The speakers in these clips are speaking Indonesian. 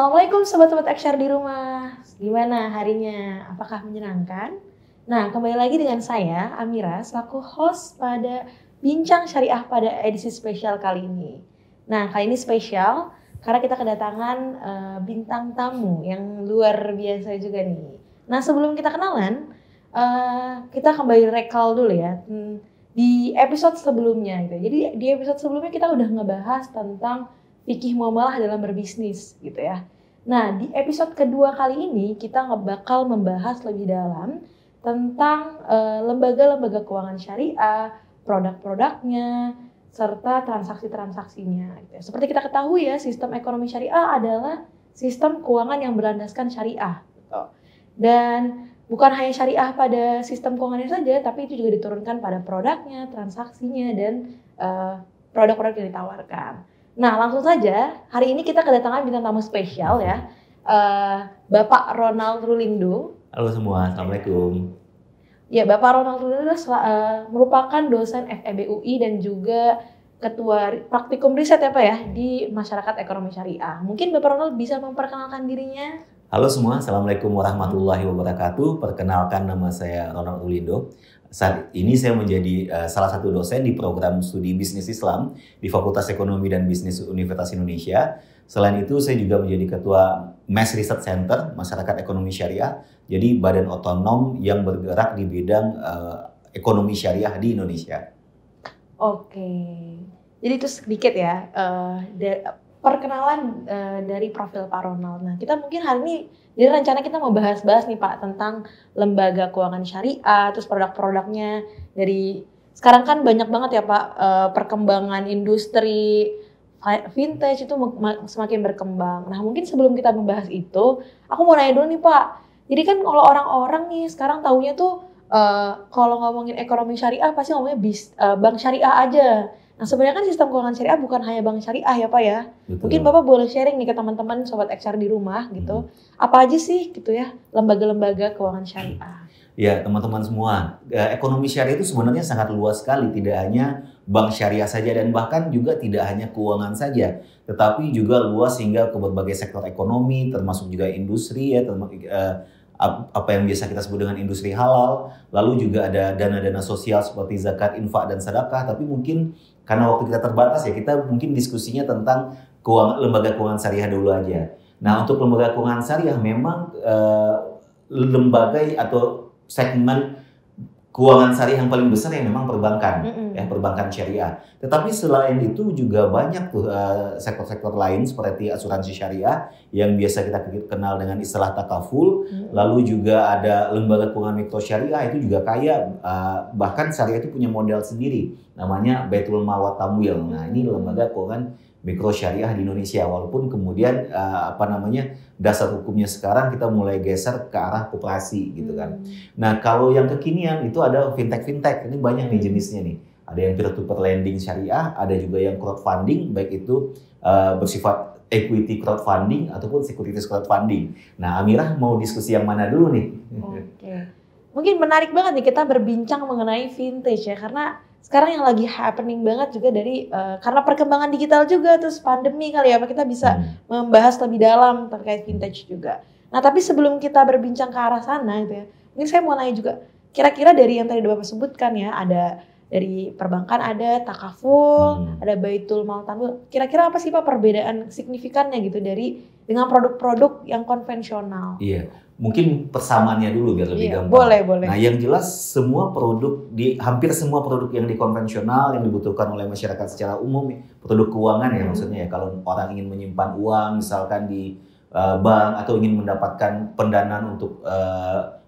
Assalamualaikum sobat-sobat Ekshare di rumah. Gimana harinya? Apakah menyenangkan? Nah, kembali lagi dengan saya, Amira, selaku host pada Bincang Syariah pada edisi spesial kali ini. Nah, kali ini spesial karena kita kedatangan bintang tamu yang luar biasa juga nih. Nah, sebelum kita kenalan, kita kembali recall dulu ya di episode sebelumnya gitu. Jadi di episode sebelumnya kita udah ngebahas tentang fikih muamalah dalam berbisnis gitu ya. Nah, di episode kedua kali ini kita bakal membahas lebih dalam tentang lembaga-lembaga keuangan syariah, produk-produknya, serta transaksi-transaksinya. Gitu ya. Seperti kita ketahui ya, sistem ekonomi syariah adalah sistem keuangan yang berlandaskan syariah. Gitu. Dan bukan hanya syariah pada sistem keuangannya saja, tapi itu juga diturunkan pada produknya, transaksinya, dan produk-produk yang ditawarkan. Nah, langsung saja, hari ini kita kedatangan bintang tamu spesial ya, Bapak Ronald Rulindo. Halo semua, Assalamualaikum. Ya, Bapak Ronald Rulindo merupakan dosen FEB UI dan juga Ketua Praktikum Riset ya Pak ya, di Masyarakat Ekonomi Syariah. Mungkin Bapak Ronald bisa memperkenalkan dirinya? Halo semua, Assalamualaikum warahmatullahi wabarakatuh. Perkenalkan, nama saya Ronald Rulindo. Saat ini saya menjadi salah satu dosen di program studi Bisnis Islam di Fakultas Ekonomi dan Bisnis Universitas Indonesia. Selain itu, saya juga menjadi ketua MES Research Center Masyarakat Ekonomi Syariah, jadi badan otonom yang bergerak di bidang ekonomi syariah di Indonesia. Oke, jadi itu sedikit ya perkenalan dari profil Pak Ronald. Nah, kita mungkin hari ini jadi rencana kita mau bahas-bahas nih Pak tentang lembaga keuangan syariah, terus produk-produknya. Dari sekarang kan banyak banget ya Pak perkembangan industri vintage itu semakin berkembang. Nah, mungkin sebelum kita membahas itu, aku mau nanya dulu nih Pak. Jadi kan kalau orang-orang nih sekarang taunya tuh kalau ngomongin ekonomi syariah pasti ngomongnya bank syariah aja. Nah, sebenarnya kan sistem keuangan syariah bukan hanya bank syariah ya Pak ya. Betul. Mungkin Bapak boleh sharing nih ke teman-teman sobat Ekshare di rumah gitu. Apa aja sih gitu ya lembaga-lembaga keuangan syariah? Ya, teman-teman semua, ekonomi syariah itu sebenarnya sangat luas sekali, tidak hanya bank syariah saja dan bahkan juga tidak hanya keuangan saja, tetapi juga luas hingga ke berbagai sektor ekonomi, termasuk juga industri ya, apa yang biasa kita sebut dengan industri halal, lalu juga ada dana-dana sosial seperti zakat, infak, dan sedekah. Tapi mungkin karena waktu kita terbatas ya, kita mungkin diskusinya tentang lembaga keuangan syariah dulu aja. Nah, untuk lembaga keuangan syariah memang lembaga atau segmen keuangan syariah yang paling besar yang memang perbankan, ya perbankan syariah. Tetapi selain itu juga banyak tuh sektor-sektor lain seperti asuransi syariah yang biasa kita kenal dengan istilah takaful. Lalu juga ada lembaga keuangan mikro syariah, itu juga kaya, bahkan syariah itu punya model sendiri, namanya Baitul Mal wa Tamwil. Nah, ini lembaga keuangan mikro syariah di Indonesia, walaupun kemudian dasar hukumnya sekarang kita mulai geser ke arah koperasi gitu kan. Nah, kalau yang kekinian itu ada fintech, ini banyak nih jenisnya nih. Ada yang peer-to-peer lending syariah, ada juga yang crowdfunding, baik itu bersifat equity crowdfunding ataupun securities crowdfunding. Nah, Amirah mau diskusi yang mana dulu nih? Oke. Mungkin menarik banget nih kita berbincang mengenai vintage ya, karena sekarang yang lagi happening banget juga dari karena perkembangan digital juga, terus pandemi kali ya, kita bisa membahas lebih dalam terkait vintage juga. Nah, tapi sebelum kita berbincang ke arah sana gitu ya, mungkin saya mau nanya juga, kira-kira dari yang tadi Bapak sebutkan ya, ada dari perbankan, ada takaful, ada Baitul Mal Tamwil. Kira-kira apa sih Pak perbedaan signifikannya gitu dengan produk-produk yang konvensional? Iya, mungkin persamaannya dulu biar lebih gampang. Boleh. Nah, yang jelas hampir semua produk yang di konvensional yang dibutuhkan oleh masyarakat secara umum, produk keuangan ya maksudnya ya. Kalau orang ingin menyimpan uang misalkan di bank atau ingin mendapatkan pendanaan untuk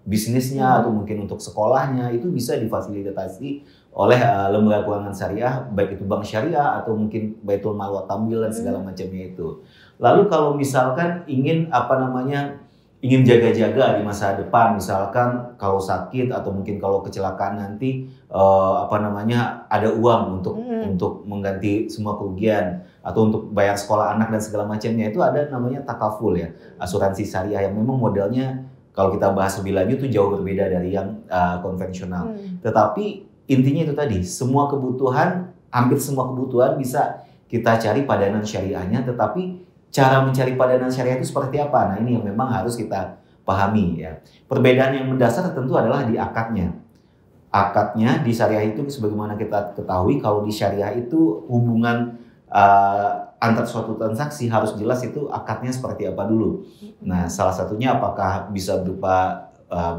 bisnisnya atau mungkin untuk sekolahnya, itu bisa difasilitasi oleh lembaga keuangan syariah, baik itu bank syariah atau mungkin Baitul Mal wa Tamwil dan segala macamnya itu. Lalu kalau misalkan ingin jaga-jaga di masa depan, misalkan kalau sakit atau mungkin kalau kecelakaan nanti ada uang untuk mengganti semua kerugian atau untuk bayar sekolah anak dan segala macamnya, itu ada namanya takaful ya, asuransi syariah yang memang modelnya kalau kita bahas lebih lanjut itu jauh berbeda dari yang konvensional. Tetapi intinya itu tadi, hampir semua kebutuhan bisa kita cari padanan syariahnya, tetapi cara mencari padanan syariah itu seperti apa? Nah, ini yang memang harus kita pahami ya. Perbedaan yang mendasar tentu adalah di akadnya. Akadnya di syariah itu sebagaimana kita ketahui, kalau di syariah itu hubungan antar suatu transaksi harus jelas itu akadnya seperti apa dulu. Nah, salah satunya apakah bisa berupa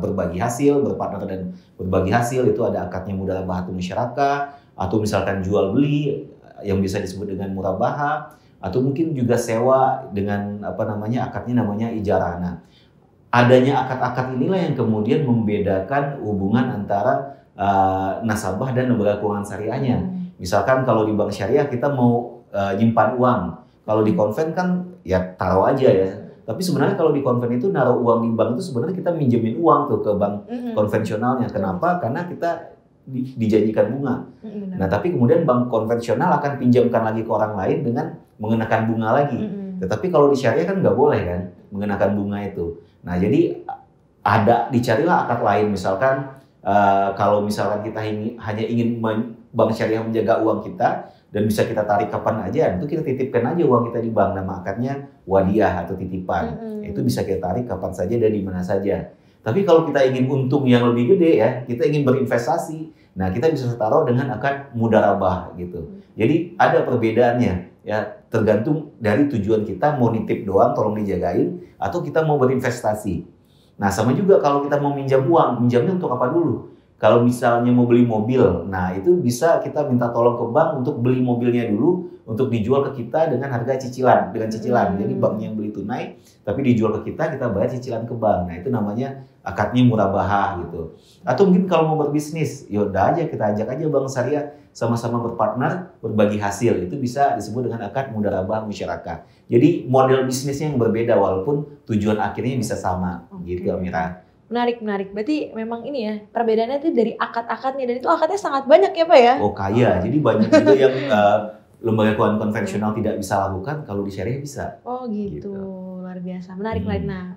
berbagi hasil, berpartner dan berbagi hasil, itu ada akadnya mudharabah musyarakah, atau misalkan jual beli yang bisa disebut dengan murabaha, atau mungkin juga sewa dengan akadnya namanya ijarah. Nah, adanya akad-akad inilah yang kemudian membedakan hubungan antara nasabah dan lembaga keuangan syariahnya. Misalkan kalau di bank syariah kita mau nyimpan uang, kalau di konven kan ya taruh aja ya. Tapi sebenarnya kalau di konven itu naruh uang di bank itu sebenarnya kita minjemin uang tuh ke bank konvensionalnya. Kenapa? Karena kita dijanjikan bunga. Nah, tapi kemudian bank konvensional akan pinjamkan lagi ke orang lain dengan mengenakan bunga lagi. Tetapi kalau di syariah kan nggak boleh kan mengenakan bunga itu. Nah, jadi dicarilah akad lain. Misalkan kalau misalkan kita hanya ingin bank syariah menjaga uang kita dan bisa kita tarik kapan aja, itu kita titipkan aja uang kita di bank. Nama akadnya wadiah atau titipan. Itu bisa kita tarik kapan saja dan di mana saja. Tapi kalau kita ingin untung yang lebih gede ya, kita ingin berinvestasi. Nah, kita bisa taruh dengan akad mudharabah gitu. Jadi ada perbedaannya ya, tergantung dari tujuan kita, mau nitip doang tolong dijagain atau kita mau berinvestasi. Nah, sama juga kalau kita mau minjam uang, minjamnya untuk apa dulu? Kalau misalnya mau beli mobil, nah itu bisa kita minta tolong ke bank untuk beli mobilnya dulu, untuk dijual ke kita dengan harga cicilan, Jadi banknya yang beli tunai, tapi dijual ke kita bayar cicilan ke bank. Nah, itu namanya akadnya murabahah gitu. Atau mungkin kalau mau berbisnis, yaudah aja kita ajak aja bank syariah sama-sama berpartner, berbagi hasil. Itu bisa disebut dengan akad mudharabah musyarakah. Jadi model bisnisnya yang berbeda walaupun tujuan akhirnya bisa sama gitu, Amira. Menarik. Berarti memang ini ya, perbedaannya itu dari akad-akadnya, dan itu akadnya sangat banyak ya Pak ya? Oh kaya, jadi banyak juga yang lembaga keuangan konvensional tidak bisa lakukan, kalau di syariah bisa. Oh gitu. Luar biasa, menarik. Nah,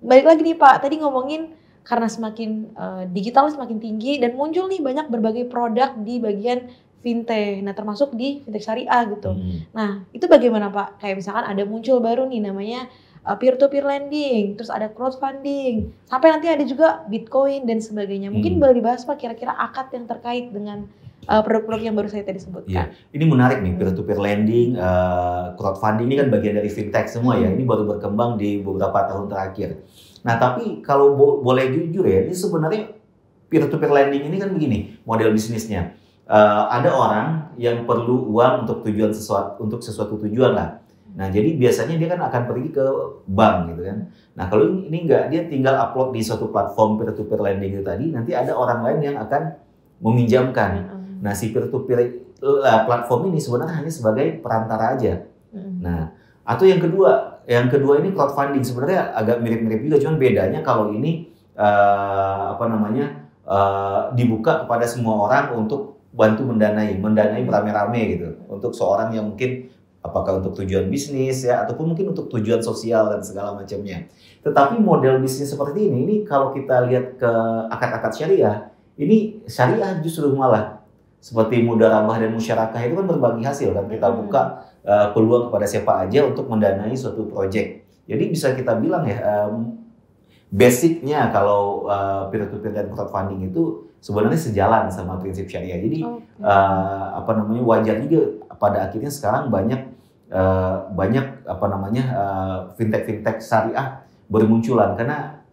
balik lagi nih Pak, tadi ngomongin karena semakin digital semakin tinggi dan muncul nih banyak berbagai produk di bagian fintech, nah termasuk di fintech syariah gitu. Nah, itu bagaimana Pak? Kayak misalkan ada muncul baru nih namanya peer-to-peer lending, terus ada crowdfunding, sampai nanti ada juga Bitcoin dan sebagainya. Mungkin boleh dibahas Pak kira-kira akad yang terkait dengan produk-produk yang baru saya tadi sebutkan. Iya, ini menarik nih, peer-to-peer lending, crowdfunding ini kan bagian dari fintech semua ya. Ini baru berkembang di beberapa tahun terakhir. Nah, tapi kalau boleh jujur ya, ini sebenarnya peer-to-peer lending ini kan begini model bisnisnya. Ada orang yang perlu uang untuk sesuatu tujuan lah. Nah, jadi biasanya dia kan akan pergi ke bank gitu kan. Nah, kalau ini enggak, dia tinggal upload di suatu platform peer-to-peer lending itu tadi, nanti ada orang lain yang akan meminjamkan. Nah, si peer-to-peer platform ini sebenarnya hanya sebagai perantara aja. Nah, atau yang kedua ini crowdfunding, sebenarnya agak mirip-mirip juga, cuman bedanya kalau ini dibuka kepada semua orang untuk bantu mendanai beramai-ramai gitu, untuk seorang yang mungkin apakah untuk tujuan bisnis ya, ataupun mungkin untuk tujuan sosial dan segala macamnya. Tetapi model bisnis seperti ini kalau kita lihat ke akad-akad syariah, ini syariah justru malah seperti mudharabah dan musyarakah itu kan berbagi hasil kan, kita buka peluang kepada siapa aja untuk mendanai suatu proyek. Jadi bisa kita bilang ya, basicnya kalau peer-to-peer dan crowdfunding itu sebenarnya sejalan sama prinsip syariah. Jadi wajar juga pada akhirnya sekarang banyak fintech syariah bermunculan karena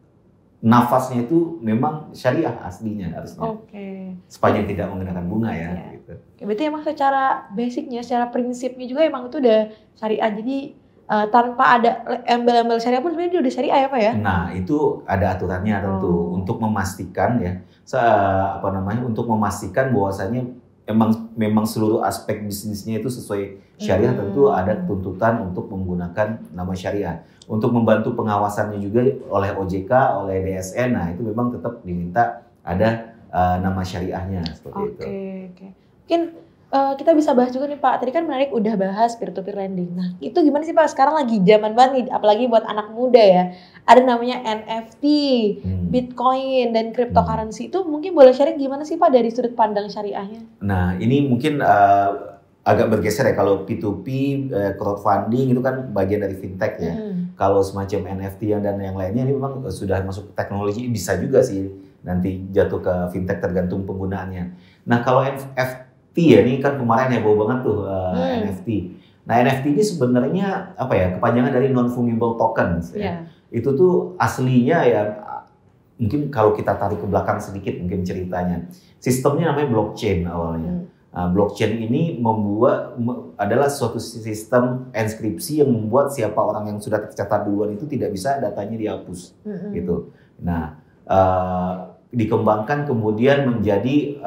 nafasnya itu memang syariah aslinya harusnya. Sepanjang tidak menggunakan bunga ya. Gitu. Berarti emang secara basicnya, secara prinsipnya juga emang itu udah syariah. Jadi tanpa ada embel-embel syariah pun sebenarnya udah syariah ya Pak ya? Nah, itu ada aturannya tentu untuk memastikan ya, untuk memastikan bahwasanya memang seluruh aspek bisnisnya itu sesuai syariah. Tentu ada tuntutan untuk menggunakan nama syariah. Untuk membantu pengawasannya juga oleh OJK, oleh DSN, nah itu memang tetap diminta ada nama syariahnya seperti itu. Oke. Mungkin kita bisa bahas juga nih Pak, tadi kan menarik udah bahas peer-to-peer lending. Nah itu gimana sih Pak, sekarang lagi zaman banget nih, apalagi buat anak muda ya. Ada namanya NFT, Bitcoin, dan cryptocurrency. Itu mungkin boleh sharing gimana sih Pak dari sudut pandang syariahnya? Nah ini mungkin agak bergeser ya. Kalau P2P, crowdfunding itu kan bagian dari fintech ya. Kalau semacam NFT dan yang lainnya ini memang sudah masuk teknologi, bisa juga sih nanti jatuh ke fintech tergantung penggunaannya. Nah kalau NFT ya, ini kan kemarin heboh banget tuh NFT. Nah NFT ini sebenarnya apa ya, kepanjangan dari non-fungible tokens ya. Itu tuh aslinya ya, mungkin kalau kita tarik ke belakang sedikit mungkin ceritanya. Sistemnya namanya blockchain awalnya. Nah, blockchain ini adalah suatu sistem enskripsi yang membuat siapa orang yang sudah tercatat duluan itu tidak bisa datanya dihapus, gitu. Nah, dikembangkan kemudian menjadi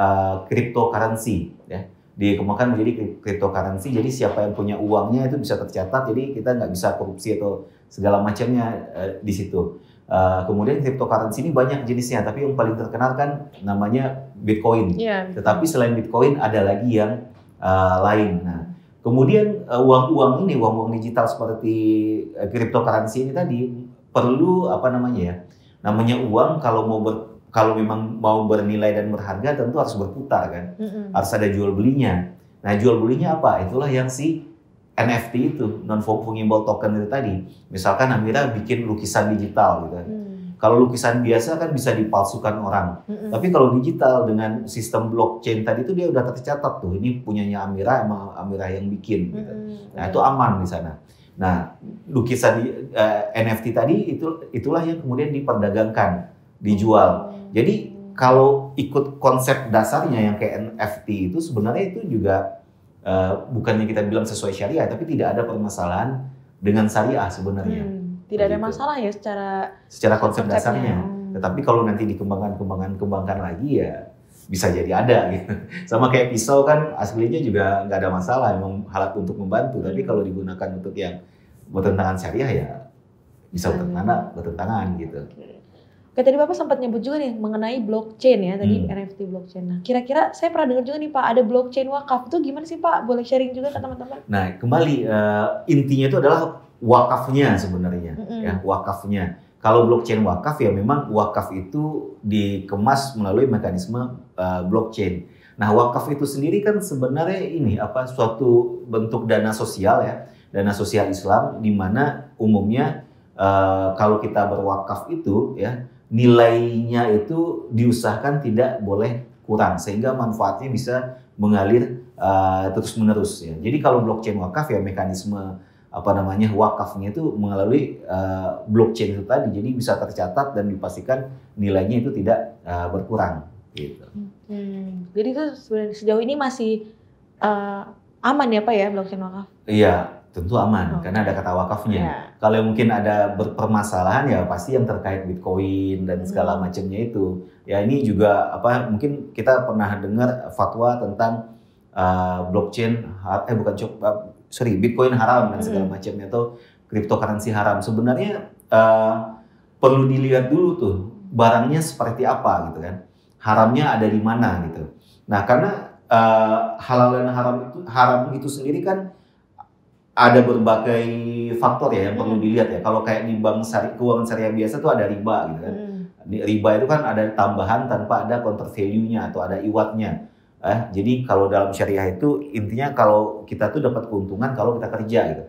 cryptocurrency, ya. Dikembangkan menjadi cryptocurrency. Jadi siapa yang punya uangnya itu bisa tercatat. Jadi kita nggak bisa korupsi atau segala macamnya di situ. Kemudian cryptocurrency ini banyak jenisnya, tapi yang paling terkenal kan namanya Bitcoin. Tetapi selain Bitcoin ada lagi yang lain. Nah, kemudian uang-uang digital seperti cryptocurrency ini tadi perlu apa namanya ya? Namanya uang kalau memang mau bernilai dan berharga tentu harus berputar kan. Harus ada jual belinya. Nah, jual belinya apa? Itulah yang si NFT itu, non-fungible token itu tadi. Misalkan Amira bikin lukisan digital gitu kan. Kalau lukisan biasa kan bisa dipalsukan orang. Tapi kalau digital dengan sistem blockchain tadi itu dia udah tercatat tuh. Ini punyanya Amira, emang Amira yang bikin gitu. Nah, itu aman di sana. Nah, lukisan NFT tadi itulah yang kemudian diperdagangkan, dijual. Jadi kalau ikut konsep dasarnya yang kayak NFT itu sebenarnya itu juga bukannya kita bilang sesuai syariah, tapi tidak ada permasalahan dengan syariah sebenarnya. Tidak ada masalah ya secara konsep dasarnya. Tetapi kalau nanti dikembangkan lagi ya bisa jadi ada gitu. Sama kayak pisau kan aslinya juga nggak ada masalah, memang alat untuk membantu. Tapi kalau digunakan untuk yang bertentangan syariah ya bisa bertentangan gitu. Oke, tadi Bapak sempat nyebut juga nih mengenai blockchain ya, tadi NFT blockchain. Nah, kira-kira saya pernah dengar juga nih Pak, ada blockchain wakaf. Itu gimana sih Pak? Boleh sharing juga ke teman-teman? Nah, kembali intinya itu adalah wakafnya sebenarnya, ya wakafnya. Kalau blockchain wakaf ya memang wakaf itu dikemas melalui mekanisme blockchain. Nah, wakaf itu sendiri kan sebenarnya ini suatu bentuk dana sosial ya, dana sosial Islam di mana umumnya kalau kita berwakaf itu ya nilainya itu diusahakan tidak boleh kurang sehingga manfaatnya bisa mengalir terus menerus ya. Jadi kalau blockchain wakaf ya mekanisme wakafnya itu melalui blockchain itu tadi, jadi bisa tercatat dan dipastikan nilainya itu tidak berkurang gitu. Jadi itu sebenarnya sejauh ini masih aman ya Pak ya blockchain wakaf? Iya. Tentu aman, karena ada kata wakafnya. Kalau mungkin ada permasalahan ya pasti yang terkait Bitcoin dan segala macamnya itu. Ya ini juga mungkin kita pernah dengar fatwa tentang blockchain Bitcoin haram dan segala macamnya atau cryptocurrency haram. Sebenarnya perlu dilihat dulu tuh barangnya seperti apa gitu kan. Haramnya ada di mana gitu. Nah, karena halal dan haram itu sendiri kan ada berbagai faktor ya yang perlu dilihat ya. Kalau kayak di bank keuangan syariah biasa tuh ada riba gitu kan. Riba itu kan ada tambahan tanpa ada counter value-nya atau ada iwatnya. Jadi kalau dalam syariah itu intinya kalau kita tuh dapat keuntungan kalau kita kerja gitu.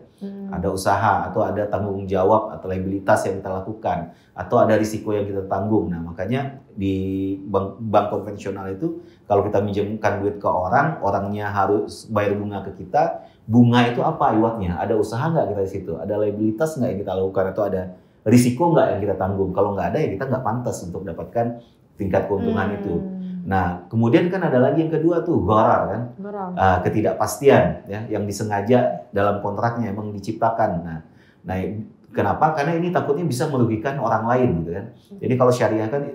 Ada usaha atau ada tanggung jawab atau liabilitas yang kita lakukan atau ada risiko yang kita tanggung. Nah, makanya di bank konvensional itu kalau kita minjemkan duit ke orangnya harus bayar bunga ke kita. Bunga itu apa iwatnya? Ada usaha nggak kita di situ? Ada liabilitas nggak yang kita lakukan? Atau ada risiko nggak yang kita tanggung? Kalau nggak ada ya kita nggak pantas untuk dapatkan tingkat keuntungan itu. Nah, kemudian kan ada lagi yang kedua tuh, gharar kan? Ketidakpastian ya, yang disengaja dalam kontraknya emang diciptakan. Nah, kenapa? Karena ini takutnya bisa merugikan orang lain gitu kan. Jadi kalau syariah kan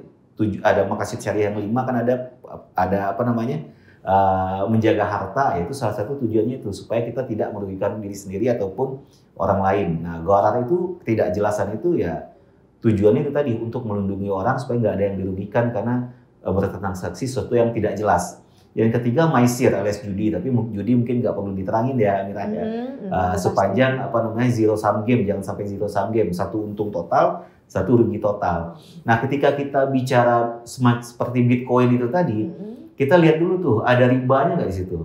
ada maqasid syariah yang 5 kan ada menjaga harta, yaitu salah satu tujuannya itu supaya kita tidak merugikan diri sendiri ataupun orang lain. Nah, gharar itu ketidakjelasan itu ya tujuannya itu tadi untuk melindungi orang supaya nggak ada yang dirugikan karena bertransaksi sesuatu yang tidak jelas. Yang ketiga maisir alias judi, tapi judi mungkin nggak perlu diterangin ya Amira ya. Sepanjang zero sum game, jangan sampai zero sum game, satu untung total, satu rugi total. Nah, ketika kita bicara seperti Bitcoin itu tadi, kita lihat dulu tuh ada ribanya nggak di situ.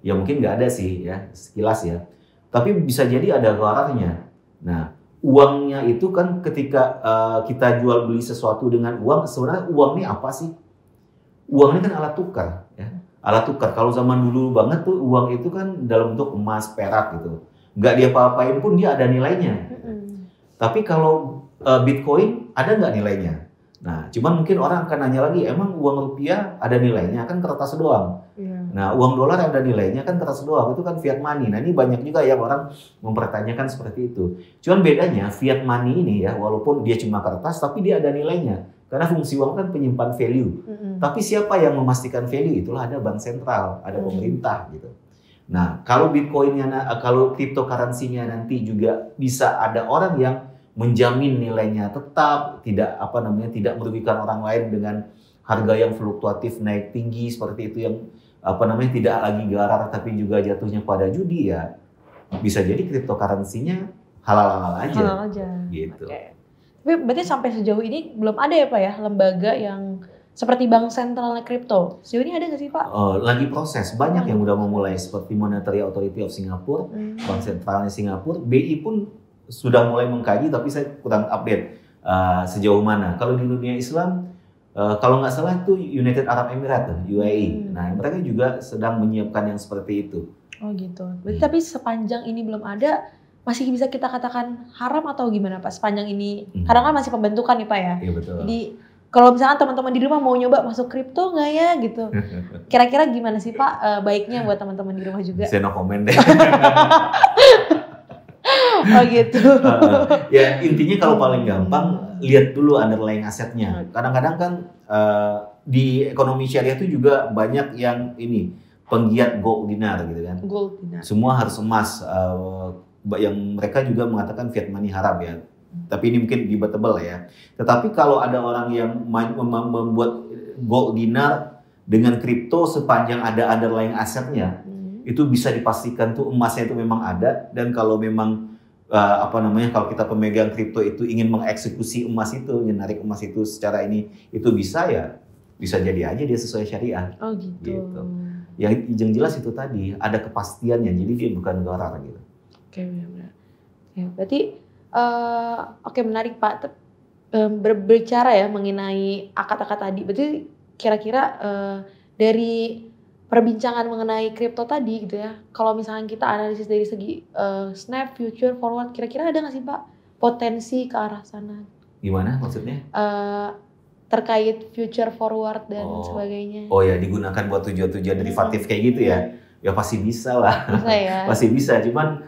Ya mungkin nggak ada sih ya sekilas ya. Tapi bisa jadi ada ghalarnya. Nah, uangnya itu kan ketika kita jual beli sesuatu dengan uang, sebenarnya uang ini apa sih? Uang ini kan alat tukar, ya. Alat tukar. Kalau zaman dulu banget tuh uang itu kan dalam bentuk emas, perak gitu. Nggak dia apa-apain pun dia ada nilainya. Tapi kalau Bitcoin ada nggak nilainya? Nah, cuman mungkin orang akan nanya lagi, emang uang rupiah ada nilainya? Kan kertas doang. Nah, uang dolar ada nilainya? Kan kertas doang. Itu kan fiat money. Nah, ini banyak juga yang orang mempertanyakan seperti itu. Cuman bedanya fiat money ini ya, walaupun dia cuma kertas, tapi dia ada nilainya. Karena fungsi uang kan penyimpan value. Tapi siapa yang memastikan value? Itulah ada bank sentral, ada pemerintah gitu. Nah, kalau Bitcoinnya, kalau cryptocurrency-nya nanti juga bisa ada orang yang menjamin nilainya tetap, tidak tidak merugikan orang lain dengan harga yang fluktuatif naik tinggi seperti itu, yang tidak lagi garar tapi juga jatuhnya pada judi, ya bisa jadi cryptocurrency-nya halal-halal aja. Halal aja. Gitu. Okay. Tapi berarti sampai sejauh ini belum ada ya Pak ya lembaga yang seperti bank sentralnya kripto. Sejauh ini ada nggak sih Pak? Lagi proses, banyak yang udah memulai seperti Monetary Authority of Singapore, bank sentralnya Singapura, BI pun sudah mulai mengkaji, tapi saya kurang update sejauh mana. Kalau di dunia Islam, kalau nggak salah itu United Arab Emirates, UAE. Nah, mereka juga sedang menyiapkan yang seperti itu. Oh gitu. Berarti tapi sepanjang ini belum ada, masih bisa kita katakan haram atau gimana Pak? Sepanjang ini, karena kan masih pembentukan nih Pak ya. Iya betul. Jadi kalau misalkan teman-teman di rumah mau nyoba masuk kripto nggak ya gitu? Kira-kira gimana sih Pak baiknya buat teman-teman di rumah juga? Saya no comment deh. Oh gitu. Ya intinya kalau paling gampang lihat dulu underlying asetnya. Kadang-kadang kan di ekonomi syariah itu juga banyak yang ini penggiat gold dinar gitu kan. Gold dinar. Semua harus emas. Yang mereka juga mengatakan fiat money haram ya. Tapi ini mungkin debatable ya. Tetapi kalau ada orang yang membuat gold dinar dengan kripto sepanjang ada underlying asetnya, itu bisa dipastikan tuh emasnya itu memang ada. Dan kalau memang kalau kita pemegang kripto itu ingin mengeksekusi emas itu, ingin narik emas itu secara ini, itu bisa jadi aja dia sesuai syariah. Oh gitu. Yang jelas itu tadi ada kepastiannya, jadi dia bukan gharar gitu. Oke, benar. Ya, berarti menarik Pak. Berbicara ya mengenai akad-akad tadi. Berarti kira-kira dari perbincangan mengenai kripto tadi gitu ya. Kalau misalnya kita analisis dari segi snap, future, forward, kira-kira ada nggak sih Pak potensi ke arah sana? Gimana maksudnya? Terkait future, forward dan sebagainya. Oh ya, digunakan buat tujuan-tujuan derivatif kayak gitu ya? Ya pasti bisa lah. Bisa ya? Pasti bisa, cuman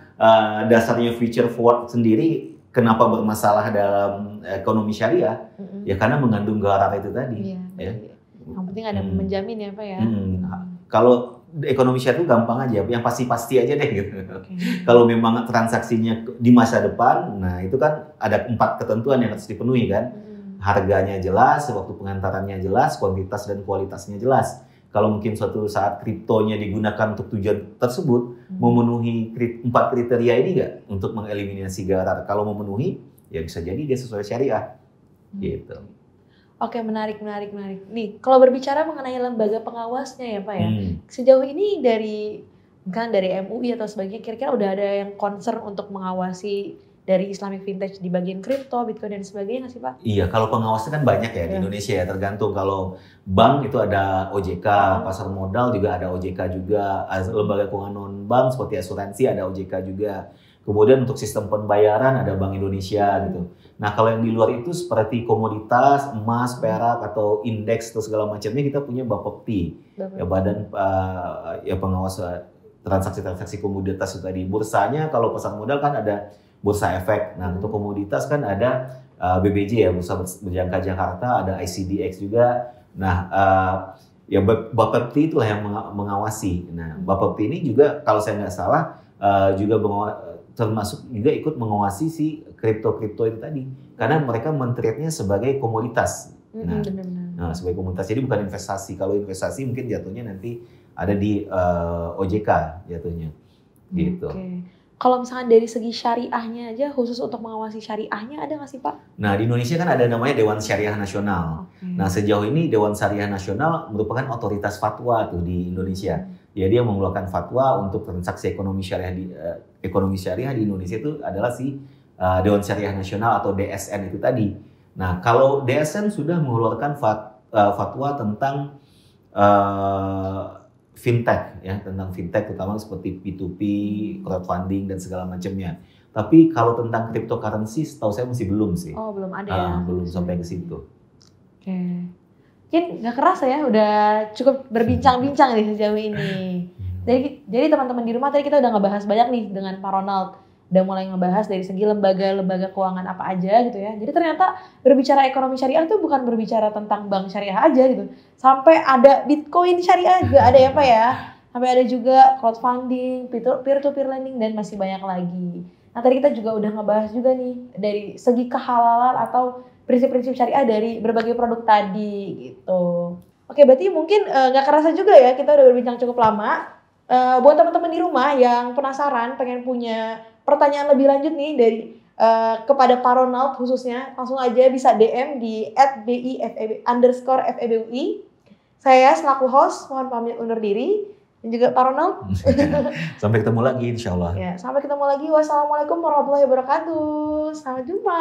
dasarnya future forward sendiri kenapa bermasalah dalam ekonomi syariah? Ya karena mengandung gharar itu tadi. Iya, ya. Yang penting ada menjamin ya Pak ya. Kalau ekonomi syariah itu gampang aja, yang pasti-pasti aja deh gitu. Kalau memang transaksinya di masa depan, nah itu kan ada 4 ketentuan yang harus dipenuhi kan. Harganya jelas, waktu pengantarannya jelas, kuantitas dan kualitasnya jelas. Kalau mungkin suatu saat kriptonya digunakan untuk tujuan tersebut, memenuhi 4 kriteria ini nggak untuk mengeliminasi gharar? Kalau memenuhi, ya bisa jadi dia sesuai syariah. Gitu. Oke, menarik. Nih, kalau berbicara mengenai lembaga pengawasnya ya Pak ya, sejauh ini dari MUI atau sebagainya, kira-kira udah ada yang concern untuk mengawasi dari Islamic Vintage di bagian kripto, Bitcoin dan sebagainya nggak sih Pak? Iya, kalau pengawasnya kan banyak ya di Indonesia ya, tergantung. Kalau bank itu ada OJK, pasar modal juga ada OJK juga, lembaga keuangan non-bank seperti asuransi ada OJK juga. Kemudian untuk sistem pembayaran ada Bank Indonesia gitu. Nah kalau yang di luar itu seperti komoditas, emas, perak atau indeks atau segala macamnya, kita punya Bapepti, ya Badan Pengawas Transaksi Komoditas itu tadi. Bursanya kalau pasar modal kan ada Bursa Efek. Nah untuk komoditas kan ada BBJ ya, Bursa Berjangka Jakarta, ada ICDX juga. Nah ya Bapepti itulah yang mengawasi. Nah Bapepti ini juga kalau saya nggak salah juga termasuk juga ikut mengawasi si kripto itu tadi, karena mereka men-treatnya sebagai komoditas. Nah, sebagai komoditas, jadi bukan investasi. Kalau investasi mungkin jatuhnya nanti ada di OJK jatuhnya, gitu. Kalau misalkan dari segi syariahnya aja, khusus untuk mengawasi syariahnya ada nggak sih Pak? Nah di Indonesia kan ada namanya Dewan Syariah Nasional. Nah sejauh ini Dewan Syariah Nasional merupakan otoritas fatwa tuh di Indonesia. Ya dia mengeluarkan fatwa untuk transaksi ekonomi syariah di Indonesia itu adalah Dewan Syariah Nasional atau DSN itu tadi. Nah, kalau DSN sudah mengeluarkan fatwa tentang fintech ya, tentang fintech terutama seperti P2P, crowdfunding dan segala macamnya. Tapi kalau tentang cryptocurrency, setahu saya masih belum sih. Oh, belum ada ya. Belum sampai ke situ. Oke. Mungkin nggak kerasa ya, udah cukup berbincang-bincang nih sejauh ini. Jadi teman-teman di rumah tadi kita udah ngebahas banyak nih dengan Pak Ronald. Udah mulai ngebahas dari segi lembaga-lembaga keuangan apa aja gitu ya. Jadi ternyata berbicara ekonomi syariah itu bukan berbicara tentang bank syariah aja gitu. Sampai ada Bitcoin syariah juga ada ya Pak ya. Sampai ada juga crowdfunding, peer-to-peer lending dan masih banyak lagi. Nah tadi kita juga udah ngebahas juga nih dari segi kehalalan atau prinsip-prinsip syariah dari berbagai produk tadi gitu. Oke, berarti mungkin nggak kerasa juga ya kita udah berbincang cukup lama. Buat teman-teman di rumah yang penasaran pengen punya pertanyaan lebih lanjut nih dari kepada Pak Ronald khususnya, langsung aja bisa DM di @bifeb_FEBUI. Saya selaku host mohon pamit undur diri. Dan juga Pak Ronald. Sampai ketemu lagi insya Allah. Ya, sampai ketemu lagi. Wassalamualaikum warahmatullahi wabarakatuh. Sampai jumpa.